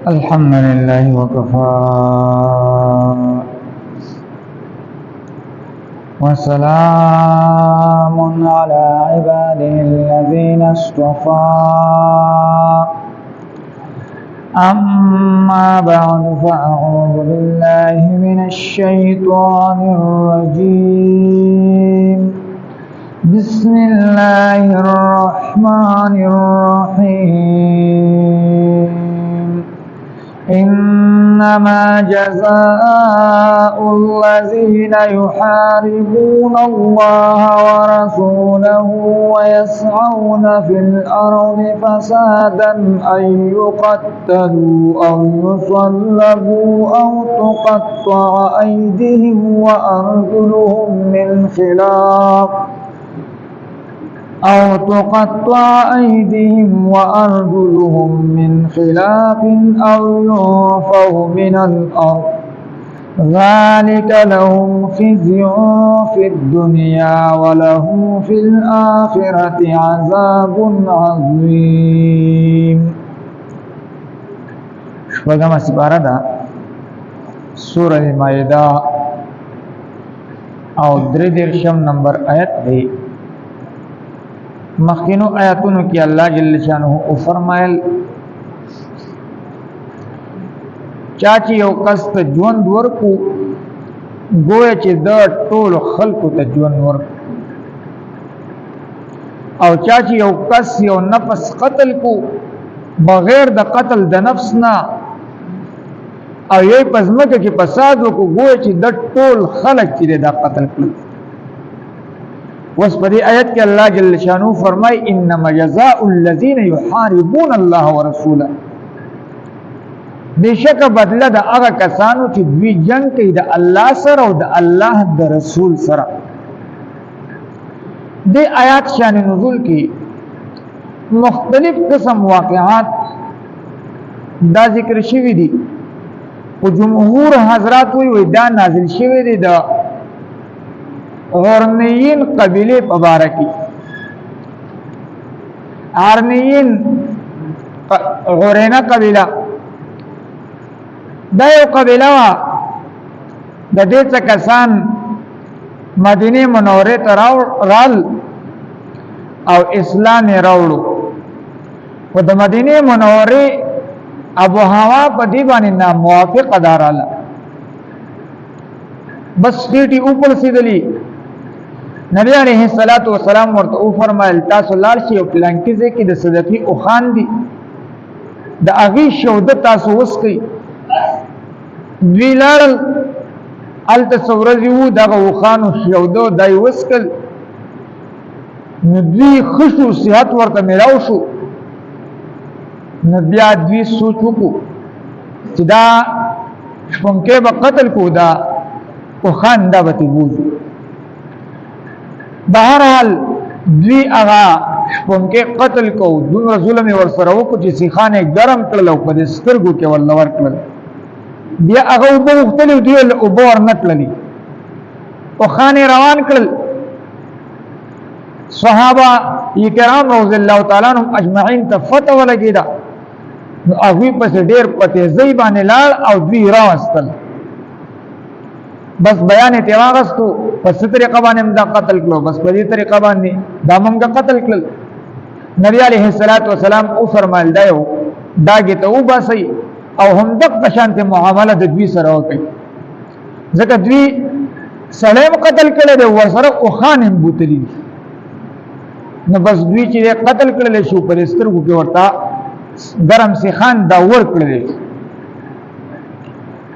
الحمد لله وكفى وسلام على عباده الذين اصطفى أما بعد فأعوذ بالله من الشيطان الرجيم بسم الله الرحمن الرحيم إنما جزاء الذين يحاربون الله ورسوله ويسعون في الأرض فسادا أن يقتلوا أو يصلبوا أو تقطع أيديهم وأرجلهم من خلاف أو ينفوا من الأرض ذلك لهم خزي في الدنيا ولهم في الآخرة عذاب عظيم. شپږمه سپاره ده سورة مائده او 33 نمبر آیت دی. مخکینو آیاتونو کې الله جل شانه او فرمایل چاچی یو کس ته ژوند ورکو گویا چې د ټول خلقو ته ژوند ورکو، او چاچی یو کس یو نفس قتل کو بغیر د قتل د نفس نه او یې پزمکه کې فساد وکړو گویا چې د ټول خلق چې دا قتل کړل. وس په دې آیت کې الله جل شانه فرمای انما جزاء الذين يحاربون الله ورسوله، بشک بدله د هغه کسانو چې دوی جنگ کوي د الله سره او د الله د رسول سره. د آیات شان نزول کې مختلف قسم واقعات دا ذکر شوی دي او جمهور حضرات وی دا نازل شوی دي د غرنیین قبیله مبارکی. غرنیین غرینا قبیله دا یو قبیله وا د دې څخه کسان مدینه منوره ته رال او اسلام راوړو. و د مدینه منوره ابو هوا په دی باندې ناموافق داراله، بس ټیټي اوپر سیدلی. نبی علیہ الصلوۃ والسلام ورته او فرمایل تاسو لار شي او پلانکیزه کې د صدقې او خان دي د اغي شهادت تاسو وسکي. دوی لارل ال تصوري وو دغه وخانو شهادت دای وسکل، نو دوی خشو صحت ورته میراو شو. نبی دوی سوچ وکړو چې دا شپونکې به قتل کو دا او خان دا به بوزو. بہرحال دوی اغا شپونکې قتل کو، دومره ظلم ورسره وکړو چې سیخانه ګرم کړل او په سترګو کې ول ورکړل. بیا هغه وبو مختلف دی او بور نکړلی او خانه روان کړل. صحابه کرام رضی الله تعالی عنهم اجمعین ته فتح ولګیدا، نو هغه په ډیر پته ځای باندې لاړ او دوی راوستل. بس بیان ته واغستو په طریقه باندې دا قتل کړو، بس په دې طریقه باندې دا موږ قتل کړل. نبی علیہ الصلوۃ والسلام او فرمایل دایو داګه ته وباسي او هم د شانته معامله د دوی سره وکړي، ځکه دوی سلام قتل کړي د ورسره او خان هم بوتلی. نو بس دوی چې قتل کړل شو پر سترګو کې ورتا ګرم سي خان دا ور کړل.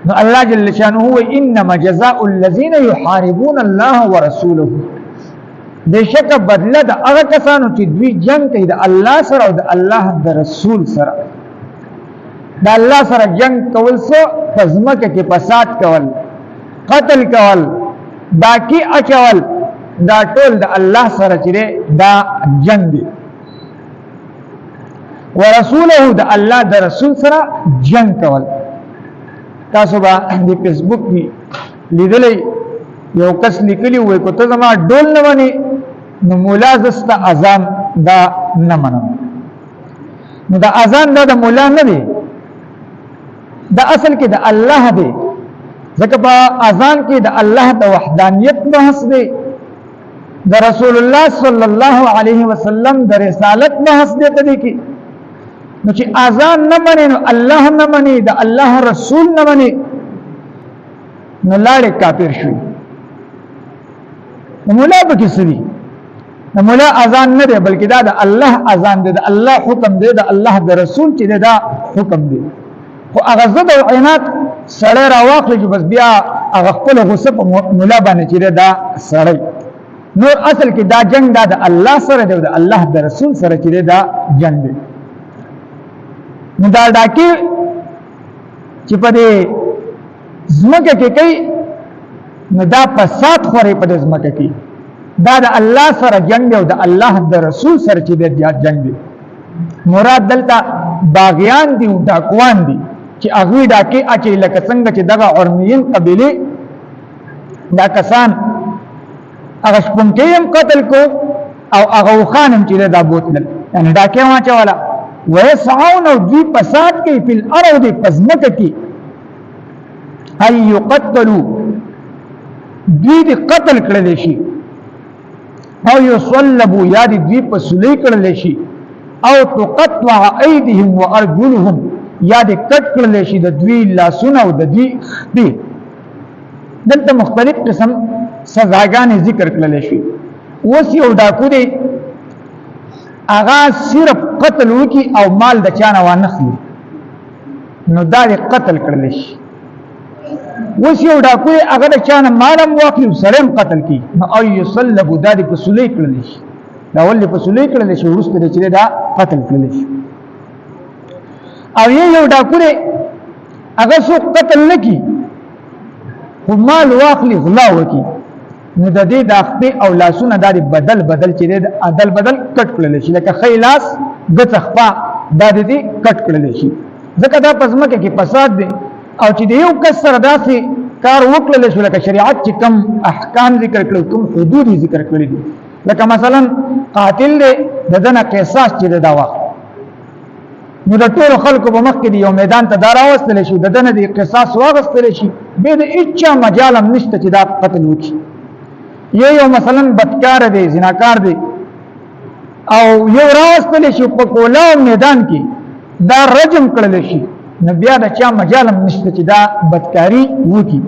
نو الله جل شانه هو انما جزاء الذين يحاربون الله ورسوله، بشک بدله د هغه کسانو چې دوی جنگ کوي د الله سره او د الله د رسول سره. د الله سره جنگ کول سو پزمکه کې فساد کول، قتل کول، باقی اچول، دا ټول د الله سره چې دا جنگ دی. ورسوله د الله د رسول سره جنگ کول. تاسو به د فیسبوک کې لیدلې یو کس لیکلی وای کو ته زما ډول نه ونی نو مولا زستا اذان دا نه منم. نو دا اذان دا د مولا نه دی، دا اصل کې د الله دی، ځکه په اذان کې د الله د وحدانیت بحث دی، د رسول الله صلی الله علیه وسلم د رسالت بحث دی په دې کې. نو چې اذان نه مني نو الله نه مني، د الله رسول نه مني، نو لاړې کافر شوي. نو مولا به کې سړي نو مولا اذان نه دی بلکې دا د الله اذان دی، د الله حکم دی، د الله د رسول چې دی دا حکم دی. خو هغه ضد او عناد سړی راواخلي چې بس بیا هغه خپل غصه په مولا باندې چې دی دا سړی. نور اصل کې دا جنگ دا د الله سره دی، د الله د رسول سره چې دی دا جنگ دی. نو دا ډاکې چې په دې ځمکه کې کوي نو دا فساد خوري په دې ځمکه کې، دا د الله سره جنگ دی او د الله د رسول سره چې دی جنگ دی. مراد دلته باغیان دي او ډاکوان دي چې هغه ډاکې اچي لکه څنګه چې دغه عرمین قبيله دا کسان هغه شپونکیم قتل کو او هغه خانم چې دا بوتل یعنی ډاکې واچولا ويسعون او دوی فساد کوي په الارض پزمکه کې اي يقتلوا دوی دې قتل کړل شي او يصلبوا یا دوی په سولې کړل شي او تقطع ايديهم وارجلهم یا دې کټ کړل شي د دوی لاسونه او د دوی خپې. دلته مختلف قسم سزاګانې ذکر کړل شي. اوس یو ډاکو دی هغه صرف قتل وکي او مال د چانه وانخلي نو دا دې قتل کړل شي. اوس یو ډاکو هغه د چانه مالم واخلي سرم قتل کی نو او يصلب دا دې په سولې کړل شي، دا ولې په سولې کړل شي ورسته چې دا قتل کړل شي. او یو ډاکو دی هغه څوک قتل نکي خو مال واخلي غلا وکي نو د دې د خپې او لاسونه د بدل چې د عدل بدل کټ کړل شي، لکه خیلاس د خپا د دې کټ کړل شي. ځکه دا پزماکه کې فساد دی او چې یو کس سره داسې کار وکړل شي لکه شریعت چې کم احکام ذکر کړل، کوم حدود ذکر کړل دي، لکه مثلا قاتل دی دنه قصاص چې دا واخ نو د ټول خلکو په مخ کې یو میدان ته دارا واستل شي د دنه د قصاص واغستل شي به د اچا مجالم نشته چې دا قتل وکړي. یو مثلا بدکار دی زناکار دی او یو راوستل شي په کولاو میدان کې دا رجم کړل شي نو بیا د چا مجالم نشته چې دا بدکاری وکړي.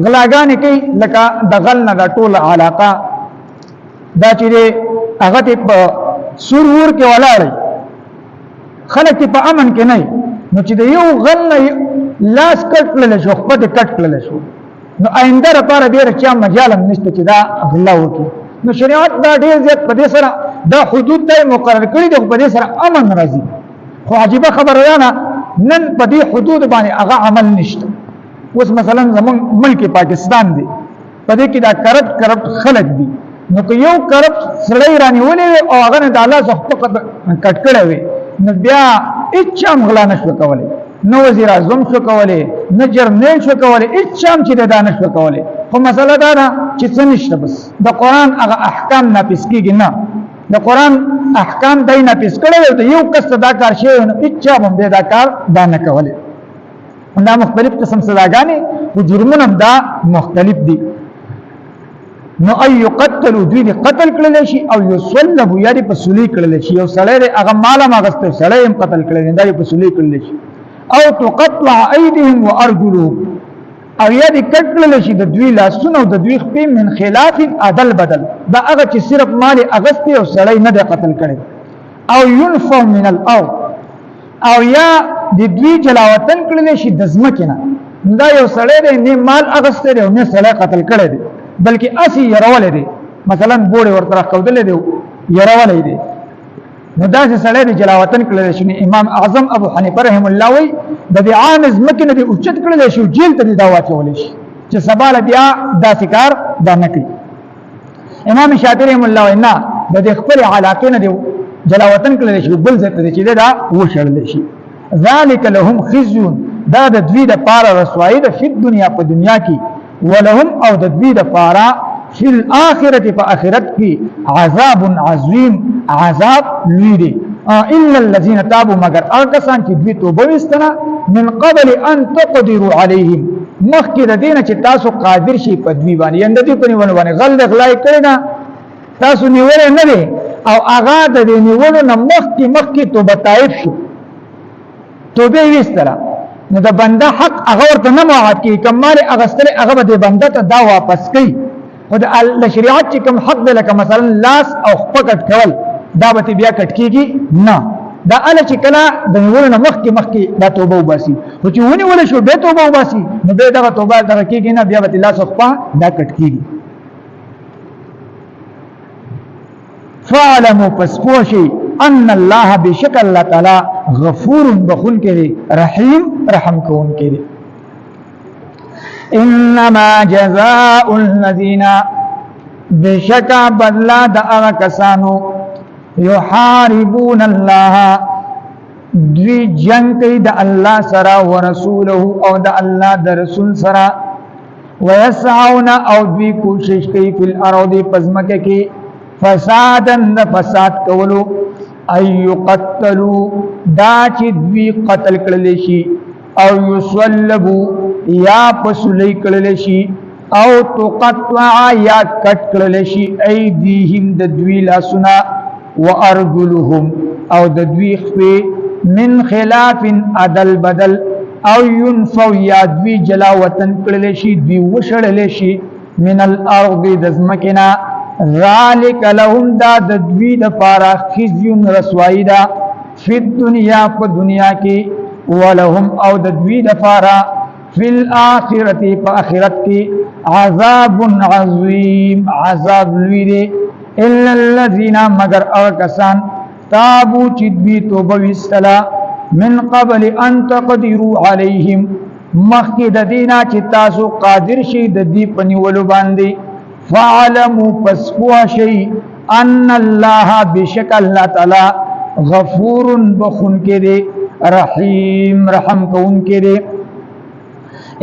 غلاګانې کوي لکه د غل نه د ټول علاقه دا چې هغه په سرور کې ولاړ خلک په امن کې نه نو چې د یو غل نه لاس کټ کړل شو خپل کټ کړل شو نو آینده لپاره ډیر چا مجالم نشته چې دا غلا وکړي. نو شریعت دا ډیر زیات په دې سره دا حدود ته مقرر کړی دی په دې سره امن راځي. خو عجیب خبره ده نن په دې حدود باندې هغه عمل نشته. اوس مثلا زمون ملک پاکستان دی په دې کې دا کرپټ خلک دي نو که یو کرپټ سړی رانیولې او هغه نه د الله څخه کټ کړی وي نو بیا اچام غلا نشو کولای، نو وزیر اعظم شو کولای، نه جرنیل شو کولای، اچام چې دا نه شو کولای. خو مسله دا ده چې څه نشته بس د قران هغه احکام نافذ کیږي نه د قران احکام دای نافذ کړي او یو کس دا کار شي نو اچام هم دا کار دا نه کولای. دا مختلف قسم سزاګانې او جرمونه دا مختلف دي. نو اي يقتلوا دوی قتل کړل شي او يصلبوا یاري په سولې کړل شي. یو سړی هغه مال ما غسته سړی هم قتل کړل دی په سولې کړل شي او تقطع ايديهم وارجلهم او یاري کټل شي د دوی لاسونه او د دوی خپې من خلاف عدل بدل دا هغه چې صرف مال اغسته او سړی نه قتل کړي او ينفوا من الارض او یا د دوی جلاوطن کړل شي د ځمکې نه. دا یو سړی دی نه مال اغسته دی او نه سړی قتل کړي دی بلکې اسی يرول دي مثلا بوړي ورته راکودل دي يرول دي نو دا چې سړی دی جلاوطن کړل شي. امام اعظم ابو حنیفه رحم الله وی د دې عام ځمکې نه دی اوچت کړل شي جیل ته دا واچول شي چې سبال بیا دا شکار دا نه کوي. امام شافعي رحم الله وی نه د دې خپل علاقې نه دی جلاوطن کړل شي بل ځای ته چې دا وشړل شي. ذالک لهم خزي دا د دوی د پاره رسوایی د په دنیا په دنیا کې ولهم او د دوی د پاره فی الاخرته په اخرت کې عذاب عظیم عذاب لوی دی الا الذين تابوا مگر هغه کسان چې دوی توبه وستنه من قبل ان تقدروا عليهم مخکې د دینه چې تاسو قادر شي په دوی باندې یند دې په نیولو باندې غل غلای کړی نه تاسو نیول نه دي او هغه د نیولو نه مخکې توبه تایب شو توبه وستره نو د بنده حق هغه ورته نه موعد کی کمال اغستل هغه به د بنده ته دا واپس کوي او د شریعت چې کوم حق دی لکه مثلا لاس او خپکټ کول دا به بیا کټ کیږي نه دا ال چې کله د نیولو نه مخکې دا توبه وباسي او چې ونیول شو به توبه وباسي نو به دا توبه دغه کیږي نه بیا به لاس او خپا دا کټ کیږي فعلموا پسپوشي ان الله بشکل الله تعالی غفور بخون کې رحیم رحم کون کې انما جزاء الذين بشکا بدلا د هغه کسانو یحاربون الله دوی جنگ کوي د الله سره او رسوله او د الله د رسول سره ويسعون او دوی کوشش کوي په الارض پزمکه کې فسادن د فساد کولو ايو قتلوا دا چې دوی قتل کړل شي او يصلبوا یا پسلی کړل شي او تقطع یا کټ کړل شي ايديهم د دوی لاسونه وارجلهم او د دوی خپې من خلاف عدل بدل او ينفوا یا دوی جلا وطن کړل شي دوی وشړل شي من الارض دزمکنا ذالک لهم دا د دوی د پاره خزي رسوایی دا فی الدنیا په دنیا کې ولهم او د دوی د پاره فی الاخرته په آخرت کې عذاب عظیم عذاب لوی دی الا الذين مگر کسان تابو چې دوی توبه وستلا من قبل ان تقدروا عليهم مخکې د دینه چې تاسو قادر شئ د دې په نیولو باندې فعلموا پسپوا شئی ان اللہ بشک اللہ تعالی غفور بخون کے دے رحیم رحم کون کے دے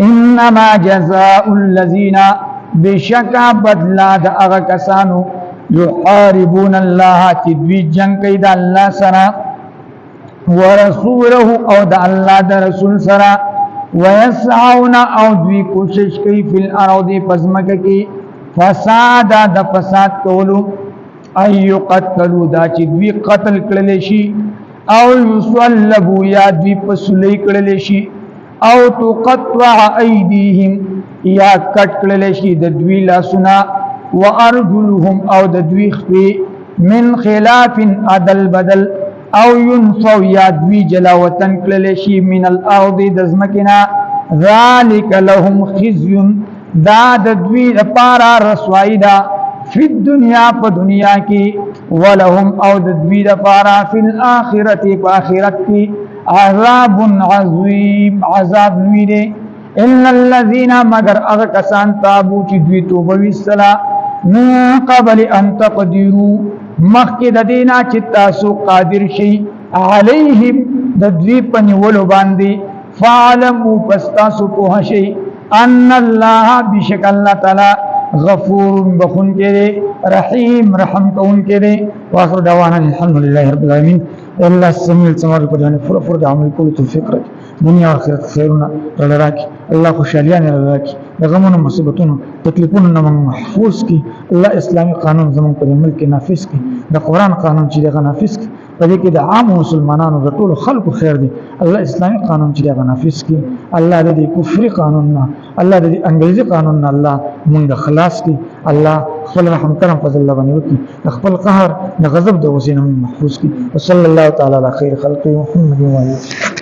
انما جزاء الذین بشکا بدلا دا اغا کسانو یحاربون اللہ تدوی جنگ کئی دا اللہ سرا ورسوله او دا اللہ دا رسول سرا ویسعون او دوی کوشش کئی فی الارض پزمک کی فساد د فساد کولو ايو قتلوا دا چې دوی قتل کړل شي او يصلبوا یا دوی پسلی کړل شي او تقطع ايديهم یا کټ کړل شي د دوی لاسونه وارجلهم او د دوی خپې من خلاف عدل بدل او ينفوا یا دوی جلا وطن کړل شي من الارض دزمکنا ذلك لهم خزي دا د دوی لپاره رسوایی دا فی الدنیا په دنیا کې ولهم او د دوی لپاره فی الاخرته په آخرت کې عذاب عظیم عذاب لوی دی الا الذين مگر هغه کسان تابو چې دوی توبه وستلا من قبل ان تقدروا مخکې د دینه چې تاسو قادر شئ علیهم د دوی په نیولو باندې فعلموا پس تاسو پوه شئ ان الله بشک الله تعالی غفور بخون کې رحیم رحم کون کې واخر دعوانا الحمدلله رب العالمین الله السمیع السمار په جانب فرفر د عمل کولو توفیق راکړي دنیا او آخرت خیرونه راکړي الله خوشالیان راکړي د غمونو مصیبتونو تکلیفونو نه محفوظ کړي الله اسلامي قانون زموږ په ملک کې نافذ کړي د قران قانون چې دغه نافذ کړي په دې کې د عام مسلمانانو د ټولو خلکو خیر دی الله اسلامي قانون چې دغه نافذ کړي الله د کفر قانون نه الله د انګریزي قانون نه الله موږ خلاص کړي الله خپل رحم کرم فضل الله باندې وکړي خپل قهر د غضب د غصې نه محفوظ کړي وصلی الله تعالی علی خیر خلق محمد و علیه